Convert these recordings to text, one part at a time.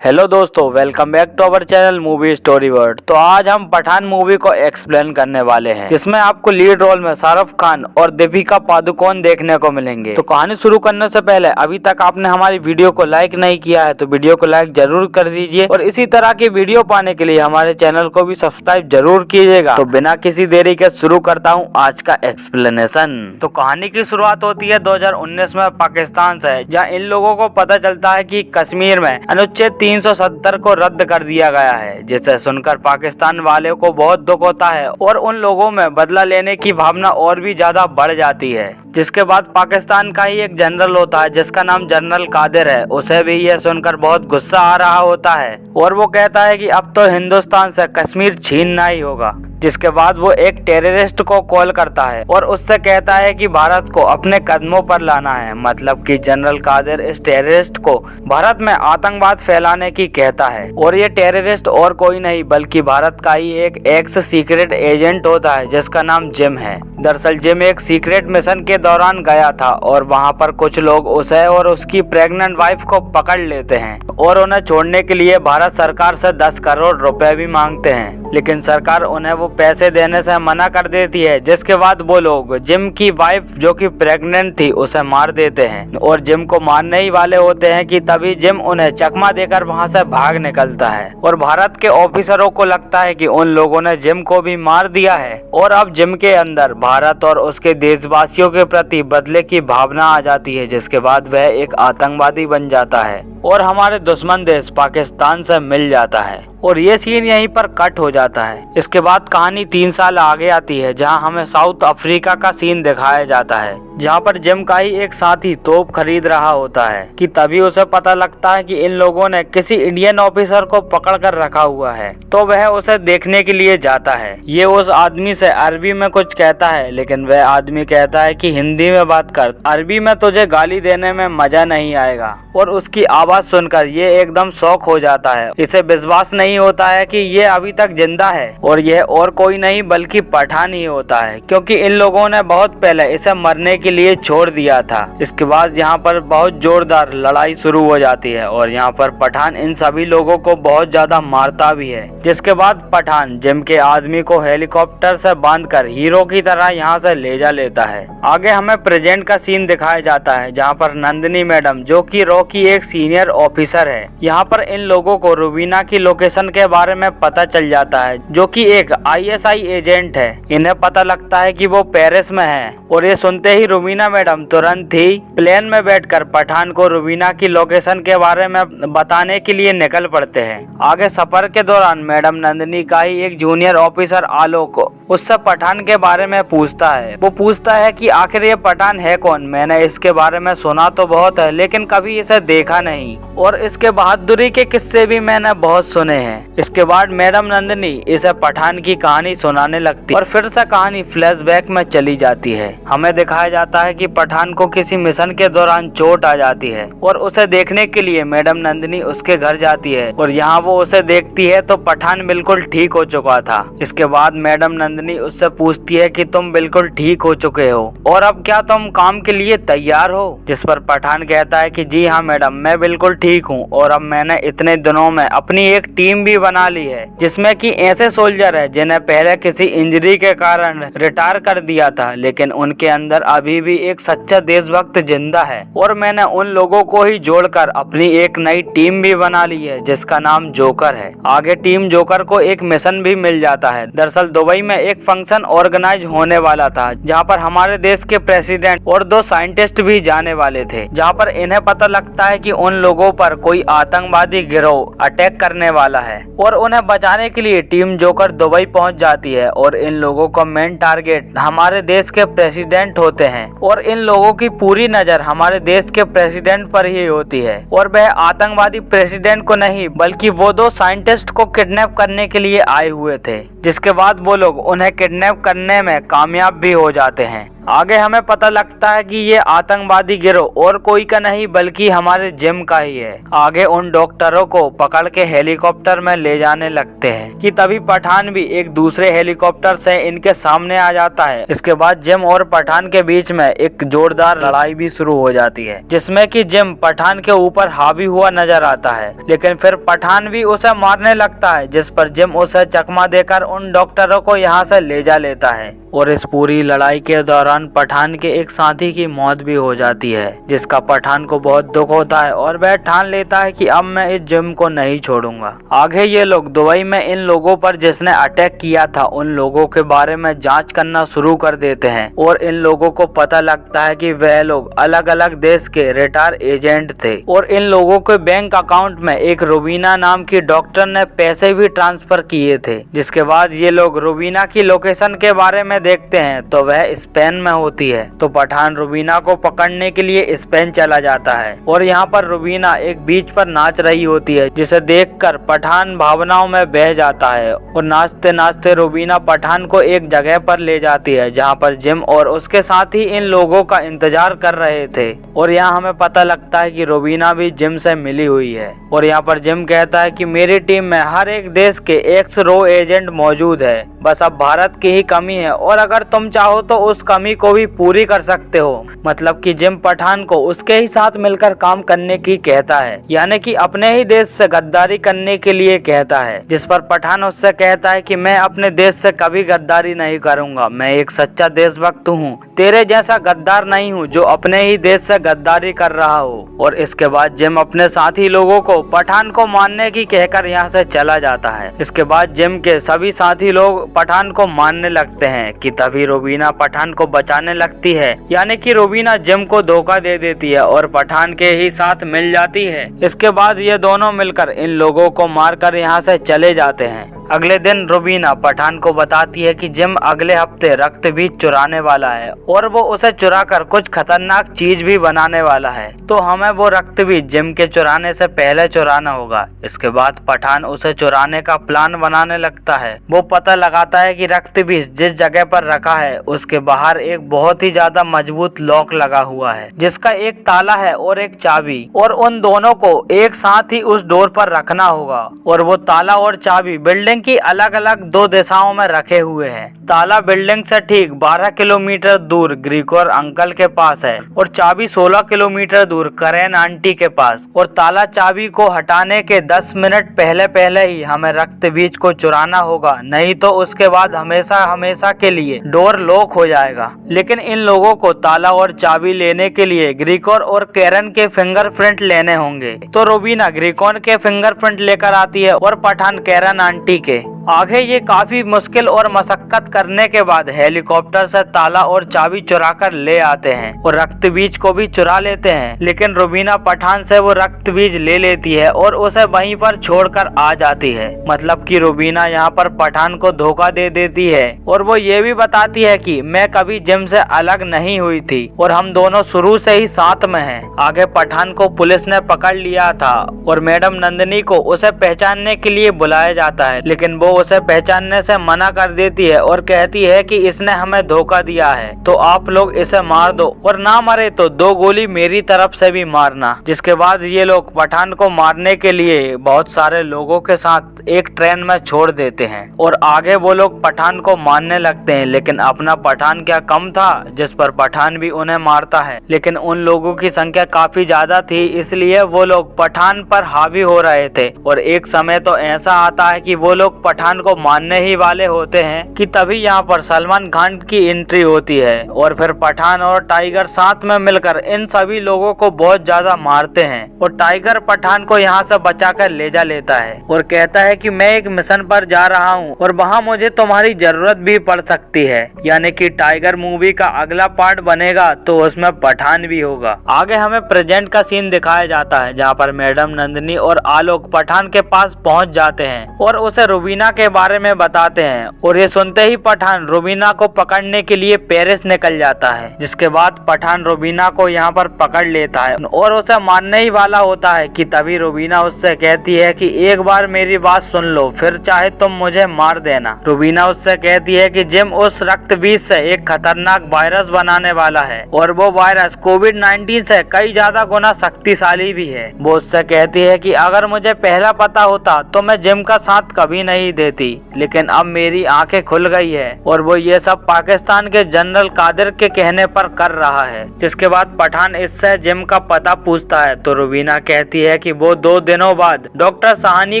Hello दोस्तों, welcome back to our channel movie story world. तो आज हम पठान मूवी को एक्सप्लेन करने वाले हैं, जिसमें आपको लीड रोल में शाहरुख खान और दीपिका पादुकोण देखने को मिलेंगे। तो कहानी शुरू करने से पहले अभी तक आपने हमारी वीडियो को लाइक नहीं किया है तो वीडियो को लाइक जरूर कर दीजिए और इसी तरह की वीडियो पाने के लिए हमारे चैनल को भी सब्सक्राइब जरूर कीजिएगा। तो बिना किसी देरी के शुरू करता हूँ आज का एक्सप्लेनेशन। तो कहानी की शुरुआत होती है 2019 में पाकिस्तान से, जहाँ इन लोगों को पता चलता है कि कश्मीर में अनुच्छेद 370 को रद्द कर दिया गया है, जिसे सुनकर पाकिस्तान वाले को बहुत दुख होता है और उन लोगों में बदला लेने की भावना और भी ज्यादा बढ़ जाती है। जिसके बाद पाकिस्तान का ही एक जनरल होता है जिसका नाम जनरल कादिर है, उसे भी ये सुनकर बहुत गुस्सा आ रहा होता है और वो कहता है कि अब तो हिंदुस्तान से कश्मीर छीनना ही होगा। जिसके बाद वो एक टेररिस्ट को कॉल करता है और उससे कहता है कि भारत को अपने कदमों पर लाना है। मतलब कि जनरल कादिर इस टेररिस्ट को भारत में आतंकवाद फैलाने की कहता है और ये टेररिस्ट और कोई नहीं बल्कि भारत का ही एक एक्स सीक्रेट एजेंट होता है जिसका नाम जिम है। दरअसल जिम एक सीक्रेट मिशन के दौरान गया था और वहाँ पर कुछ लोग उसे और उसकी प्रेग्नेंट वाइफ को पकड़ लेते हैं और उन्हें छोड़ने के लिए भारत सरकार से 10 करोड़ रुपए भी मांगते हैं, लेकिन सरकार उन्हें वो पैसे देने से मना कर देती है। जिसके बाद वो लोग जिम की वाइफ जो कि प्रेग्नेंट थी उसे मार देते हैं और जिम को मारने ही वाले होते हैं कि तभी जिम उन्हें चकमा देकर वहां से भाग निकलता है और भारत के ऑफिसरों को लगता है कि उन लोगों ने जिम को भी मार दिया है और अब जिम के अंदर भारत और उसके देशवासियों के प्रति बदले की भावना आ जाती है। जिसके बाद वह एक आतंकवादी बन जाता है और हमारे दुश्मन देश पाकिस्तान से मिल जाता है और ये सीन यहीं पर कट हो जाता है। इसके बाद कहानी 3 साल आगे आती है जहां हमें साउथ अफ्रीका का सीन दिखाया जाता है, जहां पर जिम का ही एक साथी तोप खरीद रहा होता है कि तभी उसे पता लगता है कि इन लोगों ने किसी इंडियन ऑफिसर को पकड़ कर रखा हुआ है। तो वह उसे देखने के लिए जाता है। ये उस आदमी से अरबी में कुछ कहता है, लेकिन वह आदमी कहता है कि हिंदी में बात कर, अरबी में तुझे गाली देने में मजा नहीं आएगा। और उसकी आवाज सुनकर ये एकदम शॉक हो जाता है। इसे विश्वास नहीं होता है कि ये अभी तक जिंदा है और यह और कोई नहीं बल्कि पठान ही होता है, क्योंकि इन लोगों ने बहुत पहले इसे मरने के लिए छोड़ दिया था। इसके बाद यहाँ पर बहुत जोरदार लड़ाई शुरू हो जाती है और यहाँ पर पठान इन सभी लोगों को बहुत ज्यादा मारता भी है। जिसके बाद पठान जिम के आदमी को हेलीकॉप्टर से बांधकर हीरो की तरह यहाँ से ले जा लेता है। आगे हमें प्रेजेंट का सीन दिखाया जाता है जहाँ पर नंदिनी मैडम जो कि रॉ की एक सीनियर ऑफिसर है, यहाँ पर इन लोगों को रुबीना की लोकेशन के बारे में पता चल जाता है जो कि एक ISI एजेंट है। इन्हें पता लगता है कि वो पेरिस में है और ये सुनते ही रुबीना मैडम तुरंत ही प्लेन में बैठकर पठान को रुबीना की लोकेशन के बारे में बताने के लिए निकल पड़ते हैं। आगे सफर के दौरान मैडम नंदिनी का ही एक जूनियर ऑफिसर आलोक उससे पठान के बारे में पूछता है। वो पूछता है कि आखिर ये पठान है कौन, मैंने इसके बारे में सुना तो बहुत है लेकिन कभी इसे देखा नहीं और इसके बहादुरी के किस्से भी मैंने बहुत सुने हैं। इसके बाद मैडम नंदिनी इसे पठान की कहानी सुनाने लगती है और फिर से कहानी फ्लैशबैक में चली जाती है। हमें दिखाया जाता है कि पठान को किसी मिशन के दौरान चोट आ जाती है और उसे देखने के लिए मैडम नंदिनी उसके घर जाती है और यहाँ वो उसे देखती है तो पठान बिल्कुल ठीक हो चुका था। इसके बाद मैडम नंदिनी उससे पूछती है कि तुम बिल्कुल ठीक हो चुके हो और अब क्या तुम काम के लिए तैयार हो। जिस पर पठान कहता है कि जी हाँ मैडम, मैं बिल्कुल ठीक हूँ और अब मैंने इतने दिनों में अपनी एक टीम भी बना ली है जिसमें कि ऐसे सोल्जर है जिन्हें पहले किसी इंजरी के कारण रिटायर कर दिया था, लेकिन उनके अंदर अभी भी एक सच्चा देशभक्त जिंदा है और मैंने उन लोगों को ही जोड़कर अपनी एक नई टीम भी बना ली है जिसका नाम जोकर है। आगे टीम जोकर को एक मिशन भी मिल जाता है। दरअसल दुबई में एक फंक्शन ऑर्गेनाइज होने वाला था जहाँ पर हमारे देश के प्रेसिडेंट और 2 साइंटिस्ट भी जाने वाले थे, जहाँ पर इन्हें पता लगता है कि उन लोगों पर कोई आतंकवादी गिरोह अटैक करने वाला है और उन्हें बचाने के लिए टीम जोकर दुबई पहुंच जाती है और इन लोगों का मेन टारगेट हमारे देश के प्रेसिडेंट होते हैं और इन लोगों की पूरी नजर हमारे देश के प्रेसिडेंट पर ही होती है और वह आतंकवादी प्रेसिडेंट को नहीं बल्कि वो 2 साइंटिस्ट को किडनैप करने के लिए आए हुए थे। जिसके बाद वो लोग उन्हें किडनैप करने में कामयाब भी हो जाते हैं। आगे हमें पता लगता है कि ये आतंकवादी गिरोह और कोई का नहीं बल्कि हमारे जिम का ही है। आगे उन डॉक्टरों को पकड़ के हेलीकॉप्टर में ले जाने लगते हैं कि तभी पठान भी एक दूसरे हेलीकॉप्टर से इनके सामने आ जाता है। इसके बाद जिम और पठान के बीच में एक जोरदार लड़ाई भी शुरू हो जाती है, जिसमें कि जिम पठान के ऊपर हावी हुआ नजर आता है, लेकिन फिर पठान भी उसे मारने लगता है, जिस पर जिम उसे चकमा देकर उन डॉक्टरों को यहाँ से ले जा लेता है। और इस पूरी लड़ाई के दौरान पठान के एक साथी की मौत भी हो जाती है, जिसका पठान को बहुत दुख होता है और वह ठान लेता है कि अब मैं इस जिम को नहीं छोड़ूंगा। आगे ये लोग दुबई में इन लोगों पर जिसने अटैक किया था उन लोगों के बारे में जांच करना शुरू कर देते हैं और इन लोगों को पता लगता है कि वह लोग अलग अलग देश के रिटायर एजेंट थे और इन लोगों के बैंक अकाउंट में एक रुबीना नाम की डॉक्टर ने पैसे भी ट्रांसफर किए थे। जिसके बाद ये लोग रुबीना की लोकेशन के बारे में देखते हैं तो वह स्पेन में होती है। तो पठान रुबीना को पकड़ने के लिए स्पेन चला जाता है और यहाँ पर रुबीना एक बीच पर नाच रही होती है, जिसे देखकर पठान भावनाओं में बह जाता है और नाचते नाचते रुबीना पठान को एक जगह पर ले जाती है जहाँ पर जिम और उसके साथ ही इन लोगों का इंतजार कर रहे थे। और यहाँ हमें पता लगता है कि रुबीना भी जिम से मिली हुई है और यहाँ पर जिम कहता है कि मेरी टीम में हर एक देश के एक्स रो एजेंट मौजूद है, बस अब भारत की ही कमी है और अगर तुम चाहो तो उस कमी को भी पूरी कर सकते हो। मतलब कि जिम पठान को उसके ही साथ मिलकर काम करने की कहता है, यानी कि अपने ही देश से गद्दारी करने के लिए कहता है। जिस पर पठान उससे कहता है कि मैं अपने देश से कभी गद्दारी नहीं करूंगा, मैं एक सच्चा देशभक्त हूँ, तेरे जैसा गद्दार नहीं हूँ जो अपने ही देश से गद्दारी कर रहा हो। और इसके बाद जिम अपने साथी लोगों को पठान को मारने की कहकर यहाँ से चला जाता है। इसके बाद जिम के सभी साथी लोग पठान को मारने लगते हैं कि तभी रुबीना पठान को बचाने लगती है, यानी कि रुबीना जिम को धोखा दे देती है और पठान के ही साथ मिल जाती है। इसके बाद ये दोनों मिलकर इन लोगों को मारकर यहाँ से चले जाते हैं। अगले दिन रुबीना पठान को बताती है कि जिम अगले हफ्ते रक्त बीज चुराने वाला है और वो उसे चुराकर कुछ खतरनाक चीज भी बनाने वाला है, तो हमें वो रक्त बीज जिम के चुराने से पहले चुराना होगा। इसके बाद पठान उसे चुराने का प्लान बनाने लगता है। वो पता लगाता है कि रक्त बीज जिस जगह पर रखा है उसके बाहर एक बहुत ही ज्यादा मजबूत लॉक लगा हुआ है, जिसका एक ताला है और एक चाबी, और उन दोनों को एक साथ ही उस डोर पर रखना होगा। और वो ताला और चाबी बिल्डिंग की अलग अलग दो दिशाओं में रखे हुए हैं। ताला बिल्डिंग से ठीक 12 किलोमीटर दूर ग्रिगोर अंकल के पास है और चाबी 16 किलोमीटर दूर करेन आंटी के पास। और ताला चाबी को हटाने के 10 मिनट पहले ही हमें रक्त बीज को चुराना होगा, नहीं तो उसके बाद हमेशा हमेशा के लिए डोर लॉक हो जाएगा। लेकिन इन लोगों को ताला और चाबी लेने के लिए ग्रिगोर और कैरन के फिंगरप्रिंट लेने होंगे। तो रुबीना ग्रिगोर के फिंगरप्रिंट लेकर आती है और पठान कैरन आंटी के। आगे ये काफी मुश्किल और मशक्कत करने के बाद हेलीकॉप्टर से ताला और चाबी चुराकर ले आते हैं और रक्त बीज को भी चुरा लेते हैं। लेकिन रुबीना पठान से वो रक्त बीज ले लेती है और उसे वहीं पर छोड़कर आ जाती है। मतलब कि रुबीना यहाँ पर पठान को धोखा दे देती है और वो ये भी बताती है कि मैं कभी जिम से अलग नहीं हुई थी और हम दोनों शुरू से ही साथ में हैं। आगे पठान को पुलिस ने पकड़ लिया था और मैडम नंदिनी को उसे पहचानने के लिए बुलाया जाता है, लेकिन वो उसे पहचानने से मना कर देती है और कहती है कि इसने हमें धोखा दिया है, तो आप लोग इसे मार दो और ना मरे तो 2 गोली मेरी तरफ से भी मारना। जिसके बाद ये लोग पठान को मारने के लिए बहुत सारे लोगों के साथ एक ट्रेन में छोड़ देते हैं और आगे वो लोग पठान को मारने लगते हैं। लेकिन अपना पठान क्या कम था जिस पर पठान भी उन्हें मारता है, लेकिन उन लोगों की संख्या काफी ज्यादा थी, इसलिए वो लोग पठान पर हावी हो रहे थे। और एक समय तो ऐसा आता है कि वो लोग पठान को मारने ही वाले होते हैं कि तभी यहाँ पर सलमान खान की एंट्री होती है और फिर पठान और टाइगर साथ में मिलकर इन सभी लोगों को बहुत ज्यादा मारते हैं। और टाइगर पठान को यहाँ से बचाकर ले जा लेता है और कहता है कि मैं एक मिशन पर जा रहा हूँ और वहाँ मुझे तुम्हारी जरूरत भी पड़ सकती है। यानी कि टाइगर मूवी का अगला पार्ट बनेगा तो उसमें पठान भी होगा। आगे हमें प्रेजेंट का सीन दिखाया जाता है जहाँ पर मैडम नंदिनी और आलोक पठान के पास पहुँच जाते हैं और उसे रुबीना के बारे में बताते हैं। और ये सुनते ही पठान रुबीना को पकड़ने के लिए पेरिस निकल जाता है। जिसके बाद पठान रुबीना को यहाँ पर पकड़ लेता है और उसे मारने ही वाला होता है कि तभी रुबीना उससे कहती है कि एक बार मेरी बात सुन लो, फिर चाहे तुम मुझे मार देना। रुबीना उससे कहती है कि जिम उस रक्त बीज से एक खतरनाक वायरस बनाने वाला है और वो वायरस कोविड-19 से कई ज्यादा गुना शक्तिशाली भी है। वो उससे कहती है कि अगर मुझे पहला पता होता तो मैं जिम का साथ कभी नहीं देती, लेकिन अब मेरी आंखें खुल गई है और वो ये सब पाकिस्तान के जनरल कादिर के कहने पर कर रहा है। जिसके बाद पठान इससे जिम का पता पूछता है तो रुबीना कहती है कि वो 2 दिनों बाद डॉक्टर सहानी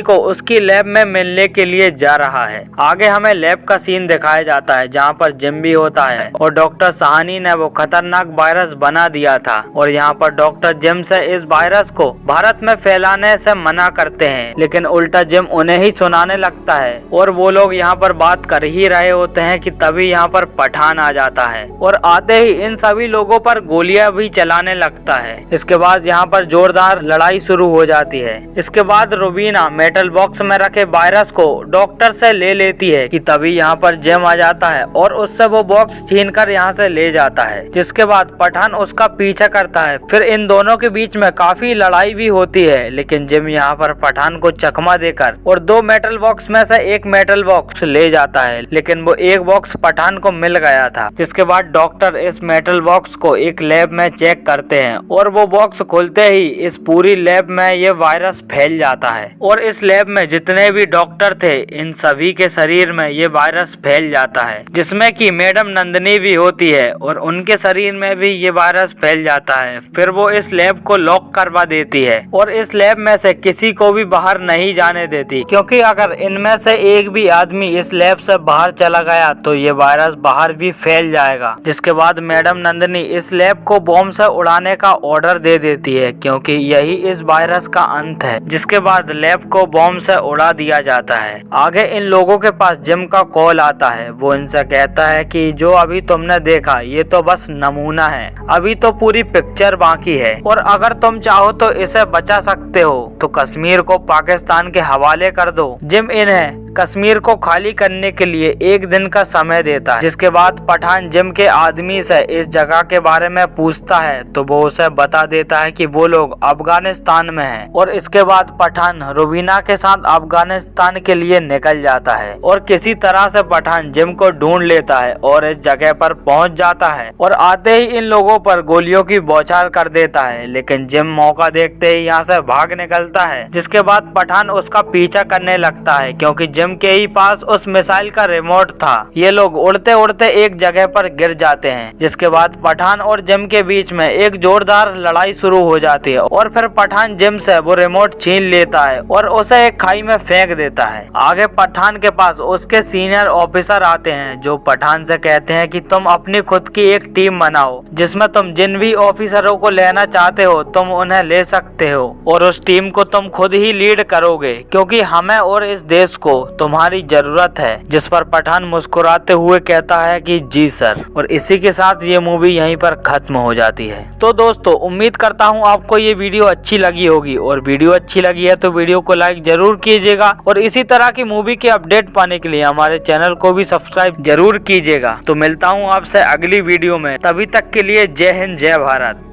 को उसकी लैब में मिलने के लिए जा रहा है। आगे हमें लैब का सीन दिखाया जाता है जहाँ पर जिम भी होता है और डॉक्टर सहानी ने वो खतरनाक वायरस बना दिया था और यहाँ पर डॉक्टर जिम से इस वायरस को भारत में फैलाने से मना करते हैं, लेकिन उल्टा जिम उन्हें ही सुनाने लगता है और वो लोग यहाँ पर बात कर ही रहे होते हैं कि तभी यहाँ पर पठान आ जाता है और आते ही इन सभी लोगों पर गोलियां भी चलाने लगता है। इसके बाद यहाँ पर जोरदार लड़ाई शुरू हो जाती है। इसके बाद रुबीना मेटल बॉक्स में रखे वायरस को डॉक्टर से ले लेती है कि तभी यहाँ पर जिम आ जाता है और उससे वो बॉक्स छीन कर यहाँ से ले जाता है। जिसके बाद पठान उसका पीछा करता है। फिर इन दोनों के बीच में काफी लड़ाई भी होती है, लेकिन जिम यहाँ पर पठान को चकमा देकर और 2 मेटल बॉक्स में से एक मेटल बॉक्स ले जाता है, लेकिन वो एक बॉक्स पठान को मिल गया था। जिसके बाद डॉक्टर इस मेटल बॉक्स को एक लैब में चेक करते हैं और वो बॉक्स खोलते ही इस पूरी लैब में ये वायरस फैल जाता है और इस लैब में जितने भी डॉक्टर थे इन सभी के शरीर में ये वायरस फैल जाता है, जिसमें कि मैडम नंदिनी भी होती है और उनके शरीर में भी ये वायरस फैल जाता है। फिर वो इस लैब को लॉक करवा देती है और इस लैब में से किसी को भी बाहर नहीं जाने देती, क्योंकि अगर इनमें से एक भी आदमी इस लैब से बाहर चला गया तो ये वायरस बाहर भी फैल जाएगा। जिसके बाद मैडम नंदिनी इस लैब को बॉम्ब से उड़ाने का ऑर्डर दे देती है, क्योंकि यही इस वायरस का अंत है। जिसके बाद लैब को बॉम्ब से उड़ा दिया जाता है। आगे इन लोगों के पास जिम का कॉल आता है। वो इनसे कहता है कि जो अभी तुमने देखा ये तो बस नमूना है, अभी तो पूरी पिक्चर बाकी है और अगर तुम चाहो तो इसे बचा सकते हो तो कश्मीर को पाकिस्तान के हवाले कर दो। जिम इन्हें कश्मीर को खाली करने के लिए 1 दिन का समय देता है। जिसके बाद पठान जिम के आदमी से इस जगह के बारे में पूछता है तो वो उसे बता देता है कि वो लोग अफगानिस्तान में हैं और इसके बाद पठान रुबीना के साथ अफगानिस्तान के लिए निकल जाता है और किसी तरह से पठान जिम को ढूंढ लेता है और इस जगह पर पहुंच जाता है और आते ही इन लोगों पर गोलियों की बौछार कर देता है, लेकिन जिम मौका देखते ही यहाँ से भाग निकलता है। जिसके बाद पठान उसका पीछा करने लगता है, क्योंकि जिम के ही पास उस मिसाइल का रिमोट था। ये लोग उड़ते उड़ते एक जगह पर गिर जाते हैं। जिसके बाद पठान और जिम के बीच में एक जोरदार लड़ाई शुरू हो जाती है और फिर पठान जिम से वो रिमोट छीन लेता है और उसे एक खाई में फेंक देता है। आगे पठान के पास उसके सीनियर ऑफिसर आते हैं जो पठान से कहते हैं कि तुम अपनी खुद की एक टीम बनाओ जिसमें तुम जिन भी ऑफिसरों को लेना चाहते हो तुम उन्हें ले सकते हो और उस टीम को तुम खुद ही लीड करोगे, क्योंकि हमें और इस देश को तुम्हारी जरूरत है। जिस पर पठान मुस्कुराते हुए कहता है कि जी सर। और इसी के साथ ये मूवी यहीं पर खत्म हो जाती है। तो दोस्तों उम्मीद करता हूँ आपको ये वीडियो अच्छी लगी होगी और वीडियो अच्छी लगी है तो वीडियो को लाइक जरूर कीजिएगा और इसी तरह की मूवी के अपडेट पाने के लिए हमारे चैनल को भी सब्सक्राइब जरूर कीजिएगा। तो मिलता हूँ आपसे अगली वीडियो में, तभी तक के लिए जय हिंद जय भारत।